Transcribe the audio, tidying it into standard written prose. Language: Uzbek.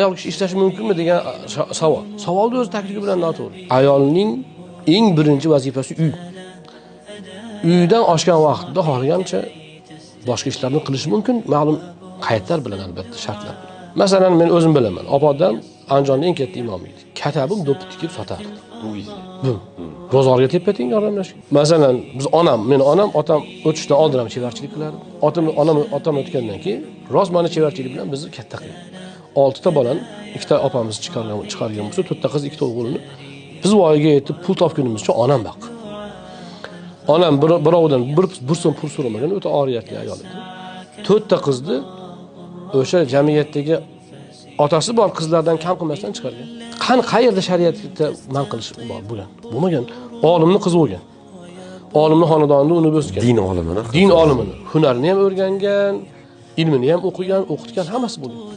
Ayol kishi ishlashi mumkinmi degan savol. Savolni o'z taklifi bilan noto'g'ri. Ayolning eng birinchi vazifasi uy. Uydan oshgan vaqtda xohlagancha boshqa ishlarni qilish mumkin, ma'lum qaydlar bilan albatta, shartlar bilan. Masalan, men o'zim bilaman. Opodam Andijonda eng katta imom edi. Katabim do'ppi tikib sotardi. Bu bozorga tepating yordamlash. Masalan, meni onam, otam o'tishdan oldin ham chevarchilik qilardi. Otam o'tgandan keyin rost mana chevarchilik bilan bizni katta qildi. 6 ta bolani, 2 ta opamiz chiqargan bo'lsa, 4 ta qiz, 2 ta o'g'ilni biz voyaga yetib pul topgunimizcha onam boqdi. Onam birovdan bir so'm pul so'ramagan, o'ta oriyatli ayol edi. 4 ta qizni o'sha jamiyatdagi otasi bor qizlardan kam qilmasdan chiqargan. Qayerda shariatda man qilish bor bo'lgan? Bo'lmagan. Olimni qizi bo'lgan. Olimni xonadonida uni o'sgan. Din olimini. Din olimini. Hunarni ham o'rgangan, ilmini ham o'qigan, o'qitgan, hammasi bo'lgan.